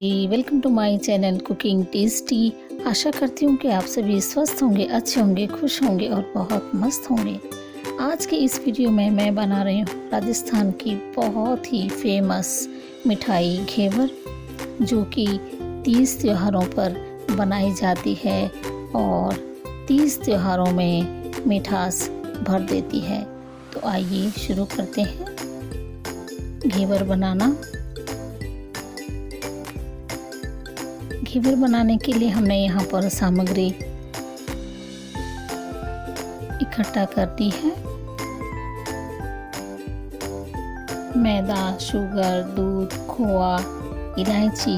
Welcome to my channel cooking tasty. आशा करती हूँ कि आप सभी स्वस्थ होंगे, अच्छे होंगे, खुश होंगे और बहुत मस्त होंगे। आज के इस वीडियो में मैं बना रही हूँ राजस्थान की बहुत ही फेमस मिठाई घेवर, जो कि 30 त्योहारों पर बनाई जाती है और 30 त्योहारों में मिठास भर देती है। तो आइए शुरू करते हैं घेवर बनाना। घेवर बनाने के लिए हमने यहाँ पर सामग्री इकट्ठा कर दी है। मैदा, शुगर, दूध, खोआ, इलायची,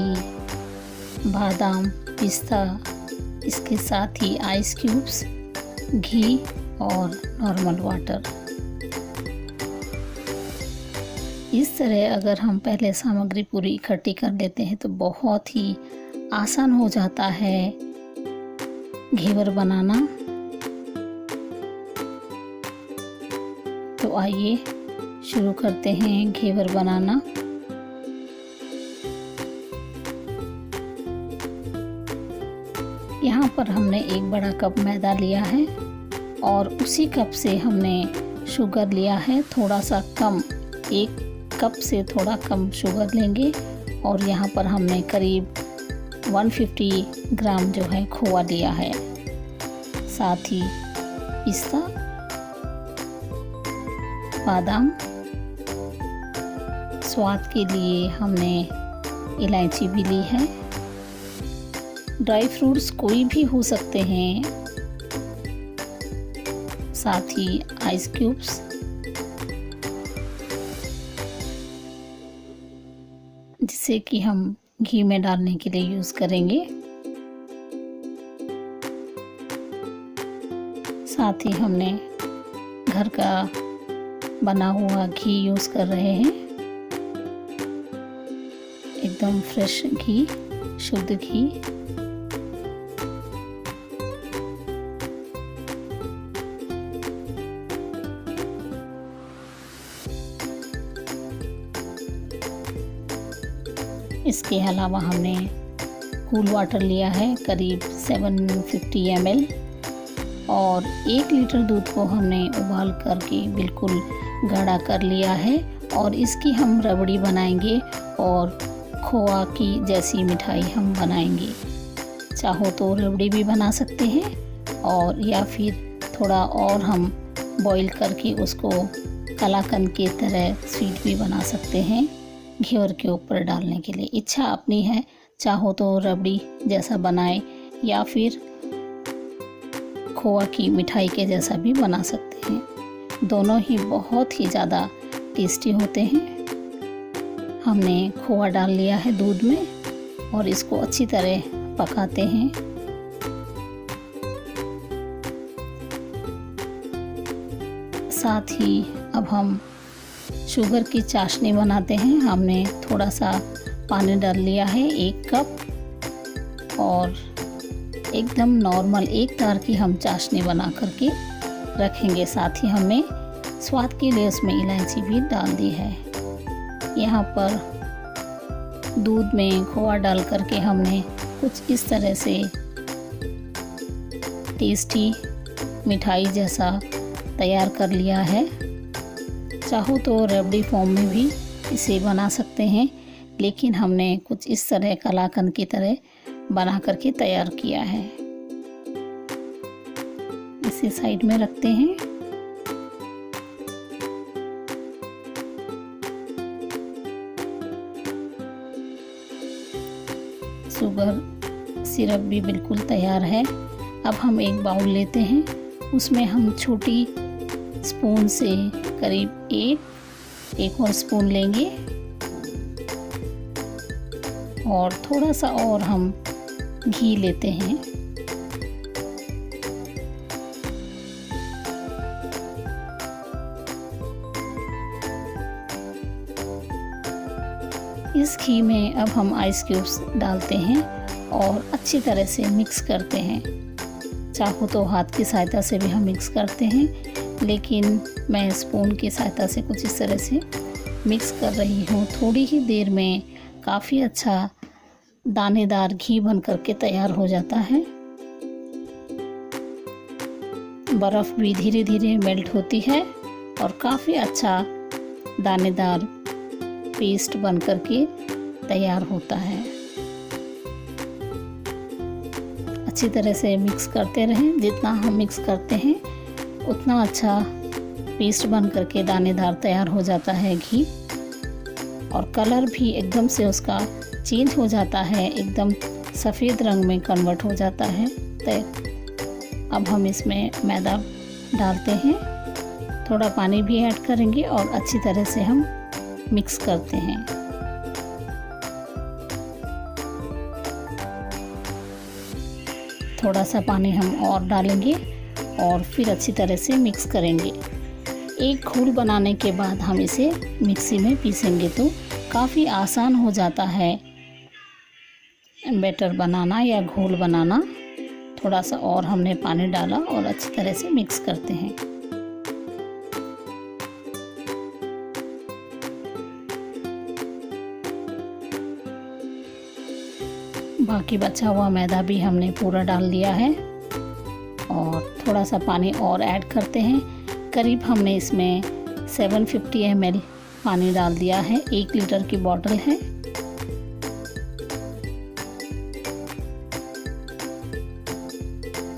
बादाम, पिस्ता, इसके साथ ही आइस क्यूब्स, घी और नॉर्मल वाटर। इस तरह अगर हम पहले सामग्री पूरी इकट्ठी कर लेते हैं तो बहुत ही आसान हो जाता है घेवर बनाना। तो आइए शुरू करते हैं घेवर बनाना। यहाँ पर हमने एक बड़ा कप मैदा लिया है और उसी कप से हमने शुगर लिया है, थोड़ा सा कम, एक कप से थोड़ा कम शुगर लेंगे। और यहाँ पर हमने करीब 150 ग्राम जो है खोआ लिया है, साथ ही पिस्ता, बादाम, स्वाद के लिए हमने इलायची भी ली है। ड्राई फ्रूट्स कोई भी हो सकते हैं, साथ ही आइस क्यूब्स, जिसे कि हम घी में डालने के लिए यूज़ करेंगे। साथ ही हमने घर का बना हुआ घी यूज़ कर रहे हैं, एकदम फ्रेश घी, शुद्ध घी। इसके अलावा हमने कूल वाटर लिया है, करीब 750 ml, और 1 लीटर दूध को हमने उबाल करके बिल्कुल गाढ़ा कर लिया है। और इसकी हम रबड़ी बनाएंगे और खोआ की जैसी मिठाई हम बनाएंगे। चाहो तो रबड़ी भी बना सकते हैं और या फिर थोड़ा और हम बॉईल करके उसको कलाकंद की तरह स्वीट भी बना सकते हैं घेवर के ऊपर डालने के लिए। इच्छा अपनी है, चाहो तो रबड़ी जैसा बनाए या फिर खोआ की मिठाई के जैसा भी बना सकते हैं। दोनों ही बहुत ही ज़्यादा टेस्टी होते हैं। हमने खोआ डाल लिया है दूध में और इसको अच्छी तरह पकाते हैं। साथ ही अब हम शुगर की चाशनी बनाते हैं। हमने थोड़ा सा पानी डाल लिया है, 1 कप, और एकदम नॉर्मल एक तार की हम चाशनी बना करके रखेंगे। साथ ही हमने स्वाद के लिए उसमें इलायची भी डाल दी है। यहाँ पर दूध में खोआ डाल करके हमने कुछ इस तरह से टेस्टी मिठाई जैसा तैयार कर लिया है। चाहो तो रबड़ी फॉर्म में भी इसे बना सकते हैं, लेकिन हमने कुछ इस तरह कलाकंद की तरह बना करके तैयार किया है। इसे साइड में रखते हैं। शुगर सिरप भी बिल्कुल तैयार है। अब हम एक बाउल लेते हैं, उसमें हम छोटी स्पून से करीब एक और स्पून लेंगे और थोड़ा सा और हम घी लेते हैं। इस घी में अब हम आइस क्यूब्स डालते हैं और अच्छी तरह से मिक्स करते हैं। चाहो तो हाथ की सहायता से भी हम मिक्स करते हैं, लेकिन मैं स्पून की सहायता से कुछ इस तरह से मिक्स कर रही हूँ। थोड़ी ही देर में काफ़ी अच्छा दानेदार घी बन करके तैयार हो जाता है। बर्फ़ भी धीरे धीरे मेल्ट होती है और काफ़ी अच्छा दानेदार पेस्ट बन करके तैयार होता है। अच्छी तरह से मिक्स करते रहें। जितना हम मिक्स करते हैं उतना अच्छा पेस्ट बन करके दानेदार तैयार हो जाता है घी, और कलर भी एकदम से उसका चेंज हो जाता है, एकदम सफ़ेद रंग में कन्वर्ट हो जाता है। तो अब हम इसमें मैदा डालते हैं, थोड़ा पानी भी ऐड करेंगे और अच्छी तरह से हम मिक्स करते हैं। थोड़ा सा पानी हम और डालेंगे और फिर अच्छी तरह से मिक्स करेंगे। एक घोल बनाने के बाद हम इसे मिक्सी में पीसेंगे तो काफ़ी आसान हो जाता है बैटर बनाना या घोल बनाना। थोड़ा सा और हमने पानी डाला और अच्छी तरह से मिक्स करते हैं। बाकी बचा हुआ मैदा भी हमने पूरा डाल दिया है और थोड़ा सा पानी और ऐड करते हैं। करीब हमने इसमें 750 ml पानी डाल दिया है। 1 लीटर की बोतल है।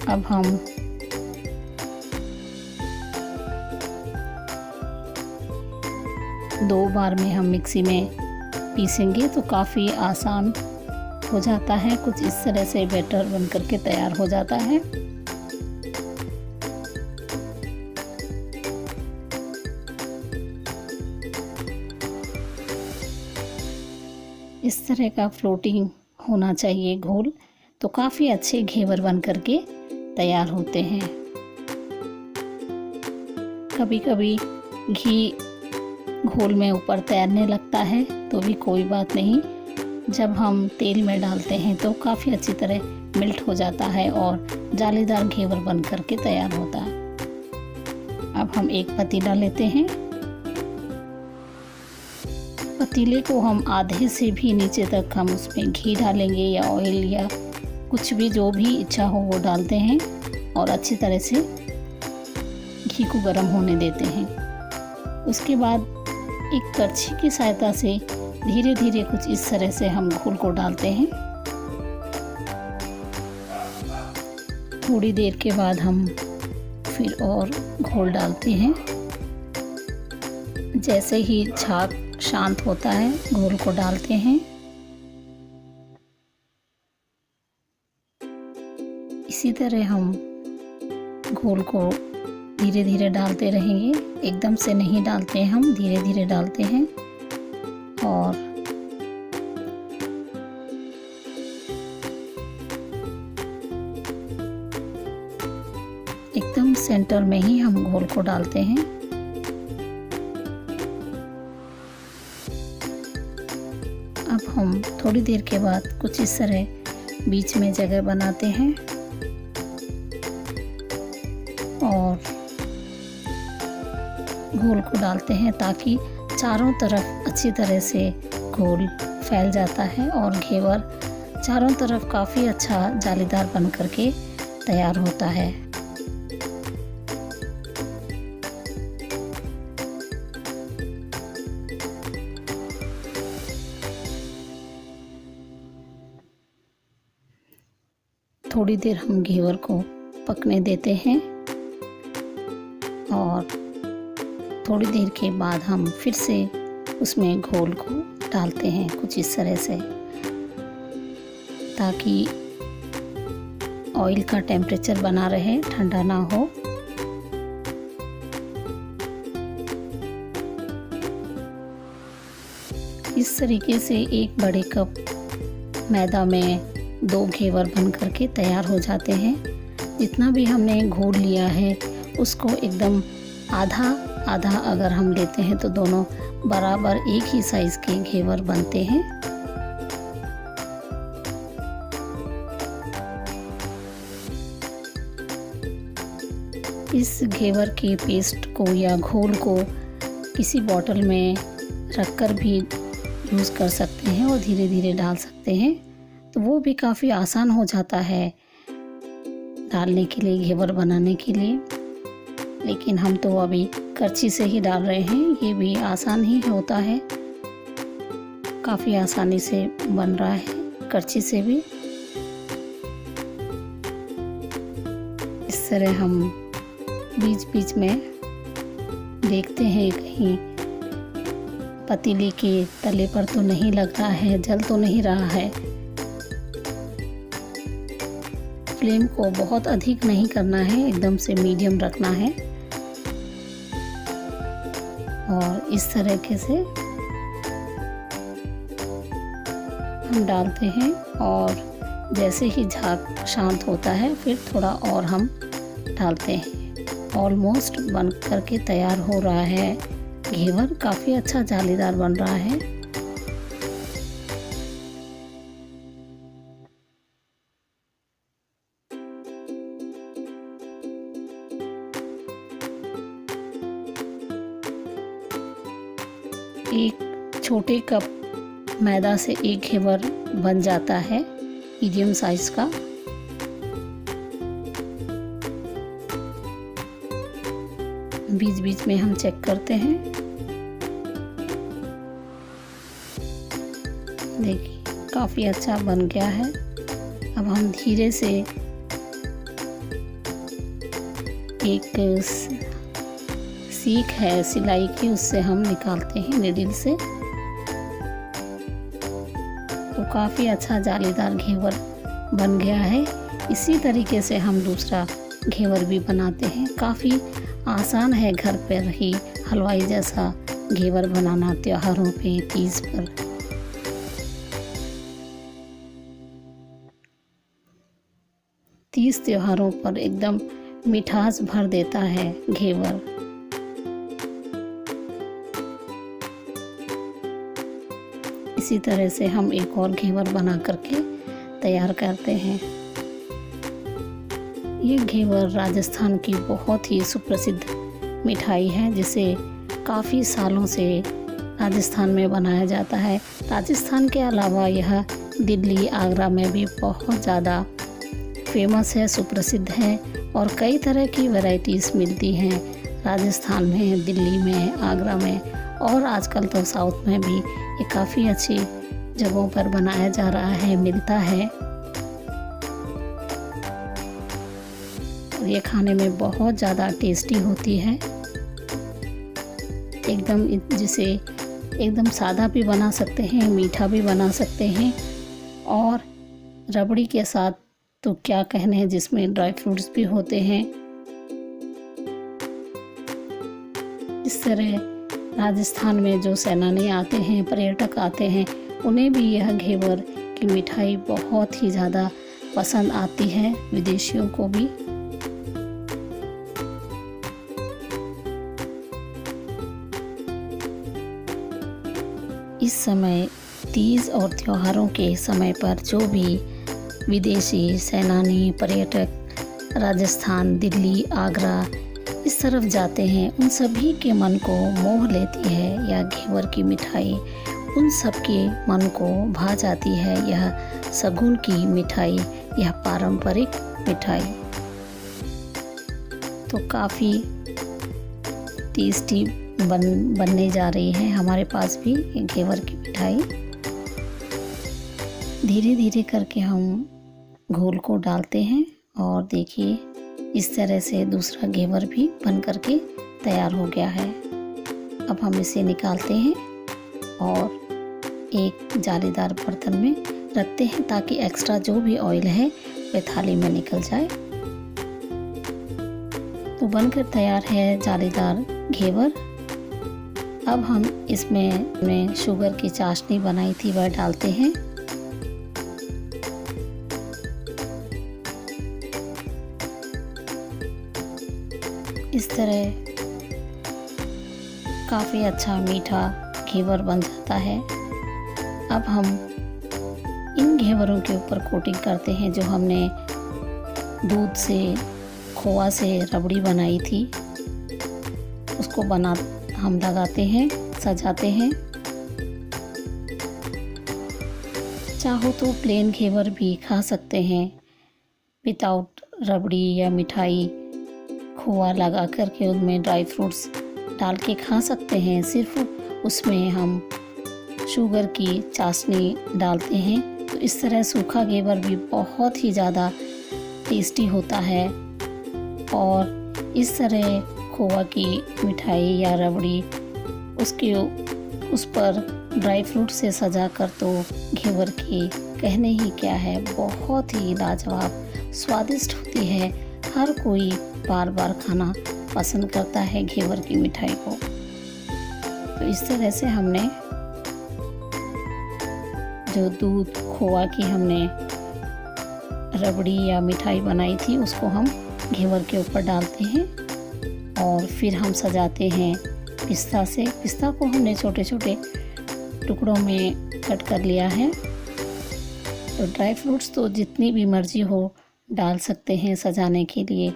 अब हम दो बार में हम मिक्सी में पीसेंगे तो काफ़ी आसान हो जाता है। कुछ इस तरह से बैटर बन करके तैयार हो जाता है। इस तरह का फ्लोटिंग होना चाहिए घोल, तो काफ़ी अच्छे घेवर बन करके तैयार होते हैं। कभी कभी घी घोल में ऊपर तैरने लगता है तो भी कोई बात नहीं, जब हम तेल में डालते हैं तो काफ़ी अच्छी तरह मेल्ट हो जाता है और जालीदार घेवर बन करके तैयार होता है। अब हम एक पतीला लेते हैं। पतीले को हम आधे से भी नीचे तक हम उसमें घी डालेंगे या ऑयल या कुछ भी जो भी इच्छा हो वो डालते हैं और अच्छी तरह से घी को गर्म होने देते हैं। उसके बाद एक करछी की सहायता से धीरे धीरे कुछ इस तरह से हम घोल को डालते हैं। थोड़ी देर के बाद हम फिर और घोल डालते हैं। जैसे ही झाग शांत होता है घोल को डालते हैं। इसी तरह हम घोल को धीरे धीरे डालते रहेंगे। एकदम से नहीं डालते हैं, हम धीरे धीरे डालते हैं और एकदम सेंटर में ही हम घोल को डालते हैं। अब हम थोड़ी देर के बाद कुछ इस तरह बीच में जगह बनाते हैं और घोल को डालते हैं ताकि चारों तरफ अच्छी तरह से घोल फैल जाता है और घेवर चारों तरफ काफ़ी अच्छा जालीदार बन करके तैयार होता है। थोड़ी देर हम घेवर को पकने देते हैं और थोड़ी देर के बाद हम फिर से उसमें घोल को डालते हैं कुछ इस तरह से, ताकि ऑयल का टेम्परेचर बना रहे, ठंडा ना हो। इस तरीके से एक बड़े कप मैदा में 2 घेवर बन करके तैयार हो जाते हैं। जितना भी हमने घोल लिया है उसको एकदम आधा आधा अगर हम लेते हैं तो दोनों बराबर एक ही साइज के घेवर बनते हैं। इस घेवर के पेस्ट को या घोल को किसी बॉटल में रखकर भी यूज़ कर सकते हैं और धीरे धीरे डाल सकते हैं। तो वो भी काफ़ी आसान हो जाता है डालने के लिए, घेवर बनाने के लिए। लेकिन हम तो अभी करछी से ही डाल रहे हैं, ये भी आसान ही होता है, काफ़ी आसानी से बन रहा है करछी से भी। इस तरह हम बीच बीच में देखते हैं कहीं पतीले के तले पर तो नहीं लग रहा है, जल तो नहीं रहा है। फ्लेम को बहुत अधिक नहीं करना है, एकदम से मीडियम रखना है। और इस तरीके से हम डालते हैं और जैसे ही झाग शांत होता है फिर थोड़ा और हम डालते हैं। ऑलमोस्ट बन करके तैयार हो रहा है घेवर, काफ़ी अच्छा जालीदार बन रहा है। एक छोटे कप मैदा से एक घेवर बन जाता है मीडियम साइज का। बीच बीच में हम चेक करते हैं। देखिए काफ़ी अच्छा बन गया है। अब हम धीरे से एक सीख है सिलाई की, उससे हम निकालते हैं नीडल से। तो काफ़ी अच्छा जालीदार घेवर बन गया है। इसी तरीके से हम दूसरा घेवर भी बनाते हैं। काफ़ी आसान है घर पर ही हलवाई जैसा घेवर बनाना त्योहारों पे, तीज पर। तीज त्योहारों पर एकदम मिठास भर देता है घेवर। इसी तरह से हम एक और घेवर बना करके तैयार करते हैं। ये घेवर राजस्थान की बहुत ही सुप्रसिद्ध मिठाई है, जिसे काफ़ी सालों से राजस्थान में बनाया जाता है। राजस्थान के अलावा यह दिल्ली, आगरा में भी बहुत ज़्यादा फेमस है, सुप्रसिद्ध है। और कई तरह की वैरायटीज़ मिलती हैं राजस्थान में, दिल्ली में, आगरा में, और आजकल तो साउथ में भी ये काफ़ी अच्छी जगहों पर बनाया जा रहा है, मिलता है। और ये खाने में बहुत ज़्यादा टेस्टी होती है। एकदम जिसे एकदम सादा भी बना सकते हैं, मीठा भी बना सकते हैं, और रबड़ी के साथ तो क्या कहने हैं, जिसमें ड्राई फ्रूट्स भी होते हैं। इस तरह राजस्थान में जो सैलानी आते हैं, पर्यटक आते हैं, उन्हें भी यह घेवर की मिठाई बहुत ही ज़्यादा पसंद आती है, विदेशियों को भी। इस समय तीज और त्योहारों के समय पर जो भी विदेशी सैलानी, पर्यटक राजस्थान, दिल्ली, आगरा इस तरफ जाते हैं, उन सभी के मन को मोह लेती है यह घेवर की मिठाई। उन सब के मन को भा जाती है यह सगुन की मिठाई, यह पारंपरिक मिठाई। तो काफ़ी टेस्टी बनने जा रही है हमारे पास भी ये घेवर की मिठाई। धीरे धीरे करके हम घोल को डालते हैं और देखिए इस तरह से दूसरा घेवर भी बन करके तैयार हो गया है। अब हम इसे निकालते हैं और एक जालीदार बर्तन में रखते हैं, ताकि एक्स्ट्रा जो भी ऑयल है वह थाली में निकल जाए। तो बनकर तैयार है जालीदार घेवर। अब हम इसमें शुगर की चाशनी बनाई थी वह डालते हैं। इस तरह काफ़ी अच्छा मीठा घेवर बन जाता है। अब हम इन घेवरों के ऊपर कोटिंग करते हैं, जो हमने दूध से, खोआ से रबड़ी बनाई थी, उसको हम लगाते हैं, सजाते हैं। चाहो तो प्लेन घेवर भी खा सकते हैं, विदाउट रबड़ी या मिठाई खोआ लगा करके उनमें ड्राई फ्रूट्स डाल के खा सकते हैं। सिर्फ उसमें हम शुगर की चाशनी डालते हैं। तो इस तरह सूखा घेवर भी बहुत ही ज़्यादा टेस्टी होता है। और इस तरह खोआ की मिठाई या रबड़ी उस पर ड्राई फ्रूट से सजा कर तो घेवर की कहने ही क्या है, बहुत ही लाजवाब स्वादिष्ट होती है। हर कोई बार बार खाना पसंद करता है घेवर की मिठाई को। तो इस तरह से हमने जो दूध खोआ की हमने रबड़ी या मिठाई बनाई थी उसको हम घेवर के ऊपर डालते हैं और फिर हम सजाते हैं पिस्ता से। पिस्ता को हमने छोटे छोटे टुकड़ों में कट कर लिया है। तो ड्राई फ्रूट्स तो जितनी भी मर्जी हो डाल सकते हैं सजाने के लिए।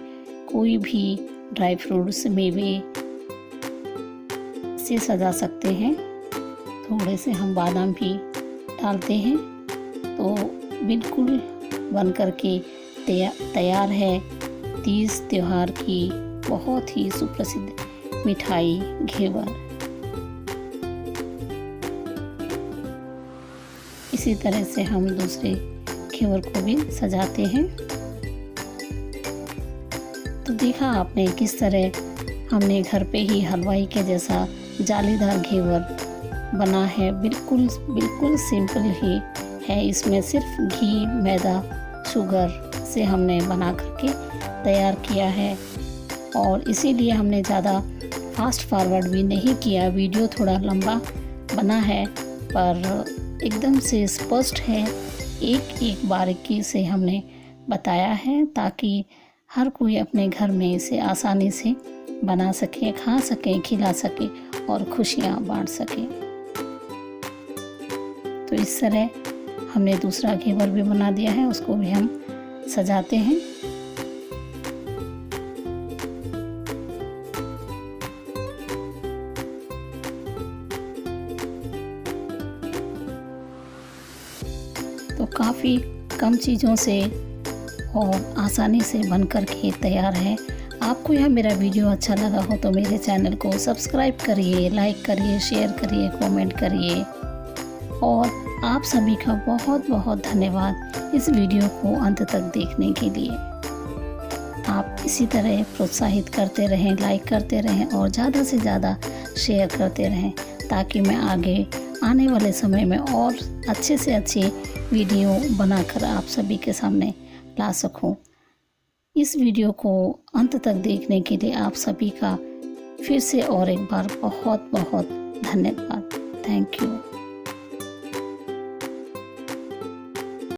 कोई भी ड्राई फ्रूट्स मेवे से सजा सकते हैं। थोड़े से हम बादाम भी डालते हैं। तो बिल्कुल बन करके तैयार है तीज त्योहार की बहुत ही सुप्रसिद्ध मिठाई घेवर। इसी तरह से हम दूसरे घेवर को भी सजाते हैं। तो देखा आपने किस तरह हमने घर पे ही हलवाई के जैसा जालीदार घेवर बना है। बिल्कुल सिंपल ही है। इसमें सिर्फ घी, मैदा, शुगर से हमने बना करके तैयार किया है। और इसीलिए हमने ज़्यादा फास्ट फॉरवर्ड भी नहीं किया। वीडियो थोड़ा लंबा बना है पर एकदम से स्पष्ट है। एक एक बारीकी से हमने बताया है ताकि हर कोई अपने घर में इसे आसानी से बना सके, खा सके, खिला सके और खुशियाँ बांट सके। तो इस तरह हमने दूसरा घेवर भी बना दिया है, उसको भी हम सजाते हैं। तो काफ़ी कम चीज़ों से और आसानी से बन कर के तैयार है। आपको यह मेरा वीडियो अच्छा लगा हो तो मेरे चैनल को सब्सक्राइब करिए, लाइक करिए, शेयर करिए, कमेंट करिए। और आप सभी का बहुत बहुत धन्यवाद इस वीडियो को अंत तक देखने के लिए। आप इसी तरह प्रोत्साहित करते रहें, लाइक करते रहें और ज़्यादा से ज़्यादा शेयर करते रहें ताकि मैं आगे आने वाले समय में और अच्छे से अच्छे वीडियो बनाकर आप सभी के सामने ला सकूं। इस वीडियो को अंत तक देखने के लिए आप सभी का फिर से और एक बार बहुत बहुत धन्यवाद। Thank you.